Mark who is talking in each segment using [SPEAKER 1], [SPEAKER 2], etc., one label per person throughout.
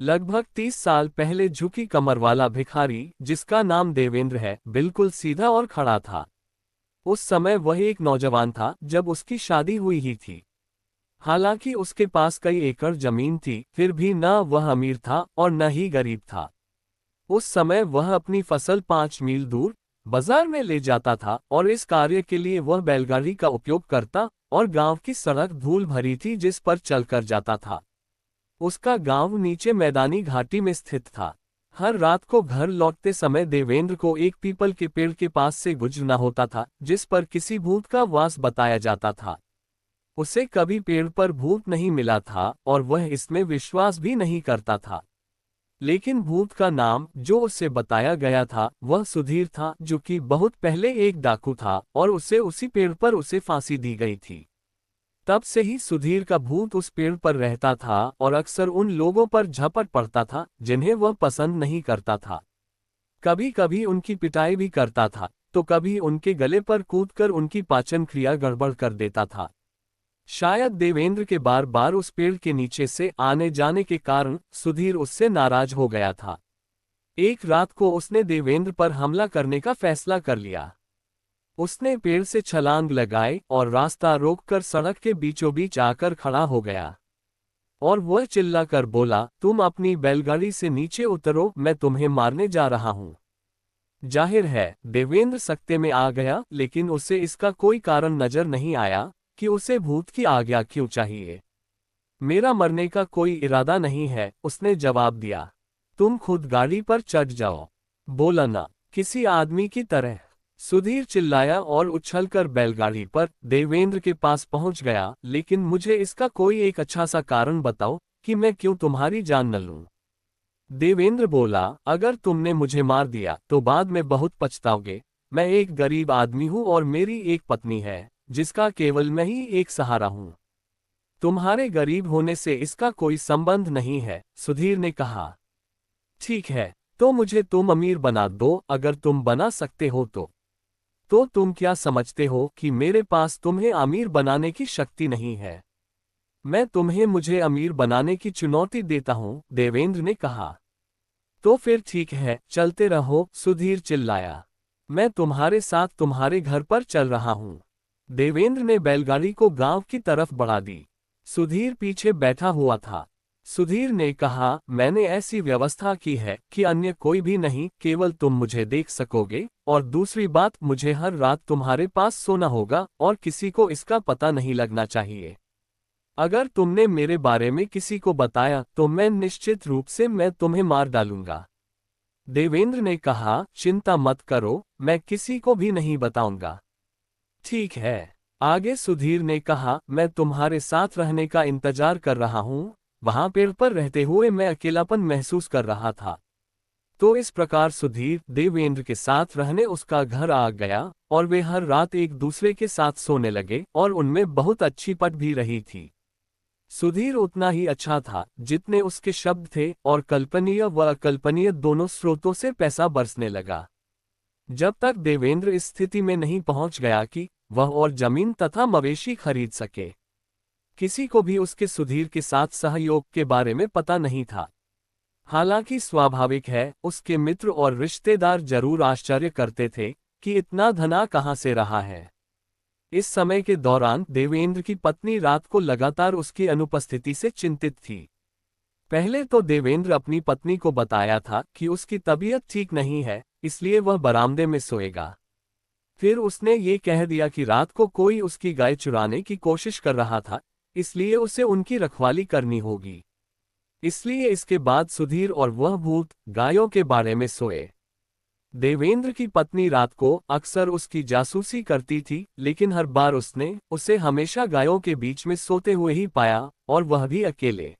[SPEAKER 1] लगभग 30 साल पहले झुकी कमर वाला भिखारी, जिसका नाम देवेंद्र है, बिल्कुल सीधा और खड़ा था। उस समय वह एक नौजवान था जब उसकी शादी हुई ही थी। हालांकि उसके पास कई एकड़ जमीन थी, फिर भी न वह अमीर था और न ही गरीब था। उस समय वह अपनी फसल 5 मील दूर बाजार में ले जाता था और इस कार्य के लिए वह बैलगाड़ी का उपयोग करता और गांव की सड़क धूल भरी थी जिस पर चलकर जाता था। उसका गांव नीचे मैदानी घाटी में स्थित था। हर रात को घर लौटते समय देवेंद्र को एक पीपल के पेड़ के पास से गुजरना होता था जिस पर किसी भूत का वास बताया जाता था। उसे कभी पेड़ पर भूत नहीं मिला था और वह इसमें विश्वास भी नहीं करता था। लेकिन भूत का नाम जो उसे बताया गया था वह सुधीर था, जो कि बहुत पहले एक डाकू था और उसे उसी पेड़ पर उसे फांसी दी गई थी। तब से ही सुधीर का भूत उस पेड़ पर रहता था और अक्सर उन लोगों पर झपट पड़ता था जिन्हें वह पसंद नहीं करता था। कभी कभी उनकी पिटाई भी करता था, तो कभी उनके गले पर कूदकर उनकी पाचन क्रिया गड़बड़ कर देता था। शायद देवेंद्र के बार बार उस पेड़ के नीचे से आने जाने के कारण सुधीर उससे नाराज हो गया था। एक रात को उसने देवेंद्र पर हमला करने का फैसला कर लिया। उसने पेड़ से छलांग लगाई और रास्ता रोककर सड़क के बीचों बीच आकर खड़ा हो गया। और वह चिल्लाकर बोला, तुम अपनी बैलगाड़ी से नीचे उतरो, मैं तुम्हें मारने जा रहा हूं। जाहिर है देवेंद्र सकते में आ गया, लेकिन उसे इसका कोई कारण नजर नहीं आया कि उसे भूत की आज्ञा क्यों चाहिए। मेरा मरने का कोई इरादा नहीं है, उसने जवाब दिया। तुम खुद गाड़ी पर चढ़ जाओ। बोला ना, किसी आदमी की तरह। सुधीर चिल्लाया और उछलकर बैलगाड़ी पर देवेंद्र के पास पहुंच गया। लेकिन मुझे इसका कोई एक अच्छा सा कारण बताओ कि मैं क्यों तुम्हारी जान न लूं। देवेंद्र बोला, अगर तुमने मुझे मार दिया तो बाद में बहुत पछताओगे। मैं एक गरीब आदमी हूं और मेरी एक पत्नी है जिसका केवल मैं ही एक सहारा हूं। तुम्हारे गरीब होने से इसका कोई संबंध नहीं है, सुधीर ने कहा। ठीक है, तो मुझे तुम अमीर बना दो, अगर तुम बना सकते हो तो तुम क्या समझते हो कि मेरे पास तुम्हें अमीर बनाने की शक्ति नहीं है? मैं तुम्हें मुझे अमीर बनाने की चुनौती देता हूं, देवेंद्र ने कहा। तो फिर ठीक है, चलते रहो, सुधीर चिल्लाया। मैं तुम्हारे साथ तुम्हारे घर पर चल रहा हूं। देवेंद्र ने बैलगाड़ी को गांव की तरफ बढ़ा दी। सुधीर पीछे बैठा हुआ था। सुधीर ने कहा, मैंने ऐसी व्यवस्था की है कि अन्य कोई भी नहीं, केवल तुम मुझे देख सकोगे, और दूसरी बात, मुझे हर रात तुम्हारे पास सोना होगा और किसी को इसका पता नहीं लगना चाहिए। अगर तुमने मेरे बारे में किसी को बताया तो मैं निश्चित रूप से मैं तुम्हें मार डालूंगा। देवेंद्र ने कहा, चिंता मत करो, मैं किसी को भी नहीं बताऊंगा। ठीक है, आगे सुधीर ने कहा, मैं तुम्हारे साथ रहने का इंतजार कर रहा हूं। वहां पेड़ पर रहते हुए मैं अकेलापन महसूस कर रहा था। तो इस प्रकार सुधीर देवेंद्र के साथ रहने उसका घर आ गया और वे हर रात एक दूसरे के साथ सोने लगे और उनमें बहुत अच्छी पट भी रही थी। सुधीर उतना ही अच्छा था जितने उसके शब्द थे और कल्पनीय व अकल्पनीय दोनों स्रोतों से पैसा बरसने लगा। जब तक देवेंद्र इस स्थिति में नहीं पहुंच गया कि वह और जमीन तथा मवेशी खरीद सके। किसी को भी उसके सुधीर के साथ सहयोग के बारे में पता नहीं था। हालांकि स्वाभाविक है, उसके मित्र और रिश्तेदार जरूर आश्चर्य करते थे कि इतना धना कहां से रहा है। इस समय के दौरान देवेंद्र की पत्नी रात को लगातार उसकी अनुपस्थिति से चिंतित थी। पहले तो देवेंद्र अपनी पत्नी को बताया था कि उसकी तबीयत ठीक नहीं है, इसलिए वह बरामदे में सोएगा। फिर उसने ये कह दिया कि रात को कोई उसकी गाय चुराने की कोशिश कर रहा था, इसलिए उसे उनकी रखवाली करनी होगी। इसलिए इसके बाद सुधीर और वह भूत गायों के बारे में सोए। देवेंद्र की पत्नी रात को अक्सर उसकी जासूसी करती थी, लेकिन हर बार उसने उसे हमेशा गायों के बीच में सोते हुए ही पाया, और वह भी अकेले।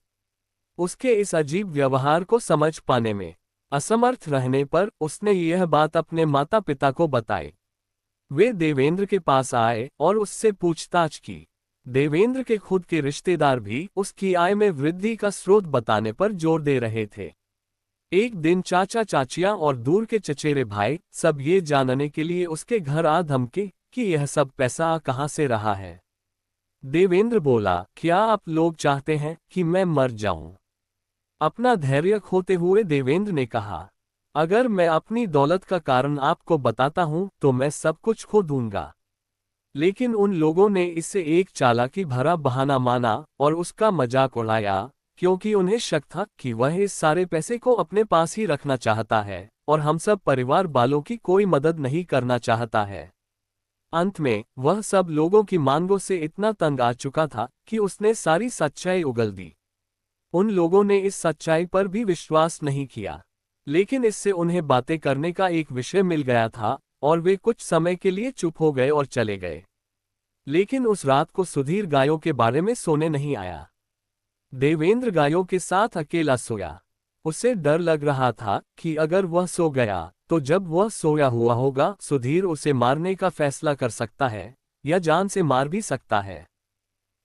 [SPEAKER 1] उसके इस अजीब व्यवहार को समझ पाने में असमर्थ रहने पर उसने यह बात अपने माता पिता को बताई। वे देवेंद्र के पास आए और उससे पूछताछ की। देवेंद्र के खुद के रिश्तेदार भी उसकी आय में वृद्धि का स्रोत बताने पर जोर दे रहे थे। एक दिन चाचा चाचियां और दूर के चचेरे भाई सब ये जानने के लिए उसके घर आ धमके कि यह सब पैसा कहां से रहा है। देवेंद्र बोला, क्या आप लोग चाहते हैं कि मैं मर जाऊं? अपना धैर्य खोते हुए देवेंद्र ने कहा, अगर मैं अपनी दौलत का कारण आपको बताता हूं तो मैं सब कुछ खो दूंगा। लेकिन उन लोगों ने इसे एक चालाकी भरा बहाना माना और उसका मजाक उड़ाया, क्योंकि उन्हें शक था कि वह इस सारे पैसे को अपने पास ही रखना चाहता है और हम सब परिवार वालों की कोई मदद नहीं करना चाहता है। अंत में वह सब लोगों की मांगों से इतना तंग आ चुका था कि उसने सारी सच्चाई उगल दी। उन लोगों ने इस सच्चाई पर भी विश्वास नहीं किया, लेकिन इससे उन्हें बातें करने का एक विषय मिल गया था और वे कुछ समय के लिए चुप हो गए और चले गए। लेकिन उस रात को सुधीर गायों के बारे में सोने नहीं आया। देवेंद्र गायों के साथ अकेला सोया। उसे डर लग रहा था कि अगर वह सो गया तो जब वह सोया हुआ होगा सुधीर उसे मारने का फैसला कर सकता है या जान से मार भी सकता है।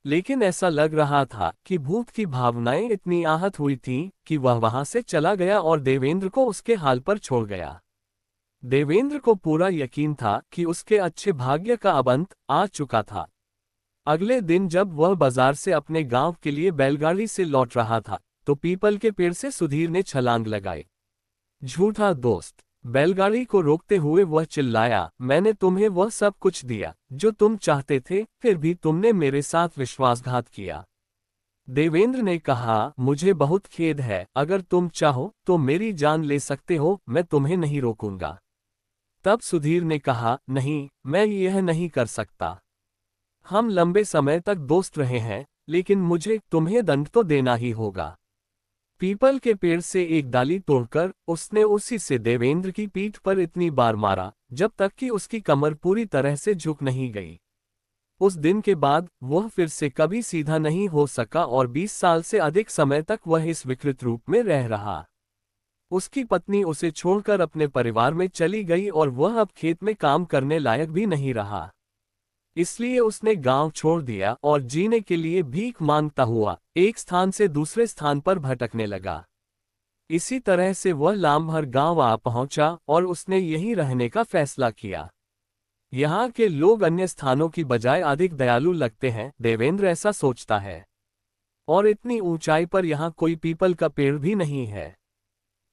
[SPEAKER 1] लेकिन ऐसा लग रहा था कि भूत की भावनाएं इतनी आहत हुई थीं कि वह वहां से चला गया और देवेंद्र को उसके हाल पर छोड़ गया। देवेंद्र को पूरा यकीन था कि उसके अच्छे भाग्य का अब अंत आ चुका था। अगले दिन जब वह बाजार से अपने गांव के लिए बैलगाड़ी से लौट रहा था तो पीपल के पेड़ से सुधीर ने छलांग लगाई। झूठा दोस्त! बैलगाड़ी को रोकते हुए वह चिल्लाया, मैंने तुम्हें वह सब कुछ दिया जो तुम चाहते थे, फिर भी तुमने मेरे साथ विश्वासघात किया। देवेंद्र ने कहा, मुझे बहुत खेद है, अगर तुम चाहो तो मेरी जान ले सकते हो, मैं तुम्हें नहीं रोकूंगा। तब सुधीर ने कहा, नहीं, मैं यह नहीं कर सकता। हम लंबे समय तक दोस्त रहे हैं, लेकिन मुझे तुम्हें दंड तो देना ही होगा। पीपल के पेड़ से एक डाली तोड़कर उसने उसी से देवेंद्र की पीठ पर इतनी बार मारा जब तक कि उसकी कमर पूरी तरह से झुक नहीं गई। उस दिन के बाद वह फिर से कभी सीधा नहीं हो सका और 20 साल से अधिक समय तक वह इस विकृत रूप में रह रहा। उसकी पत्नी उसे छोड़कर अपने परिवार में चली गई और वह अब खेत में काम करने लायक भी नहीं रहा। इसलिए उसने गांव छोड़ दिया और जीने के लिए भीख मांगता हुआ एक स्थान से दूसरे स्थान पर भटकने लगा। इसी तरह से वह लामहर गांव आ पहुंचा और उसने यहीं रहने का फैसला किया। यहाँ के लोग अन्य स्थानों की बजाय अधिक दयालु लगते हैं, देवेंद्र ऐसा सोचता है। और इतनी ऊंचाई पर यहाँ कोई पीपल का पेड़ भी नहीं है।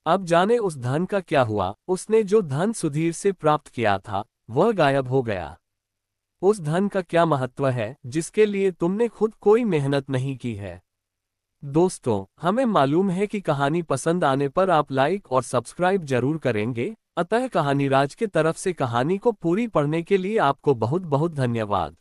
[SPEAKER 1] अब जाने उस धन का क्या हुआ। उसने जो धन सुधीर से प्राप्त किया था वह गायब हो गया। उस धन का क्या महत्व है जिसके लिए तुमने खुद कोई मेहनत नहीं की है। दोस्तों, हमें मालूम है कि कहानी पसंद आने पर आप लाइक और सब्सक्राइब जरूर करेंगे, अतः कहानीराज के तरफ से कहानी को पूरी पढ़ने के लिए आपको बहुत बहुत धन्यवाद।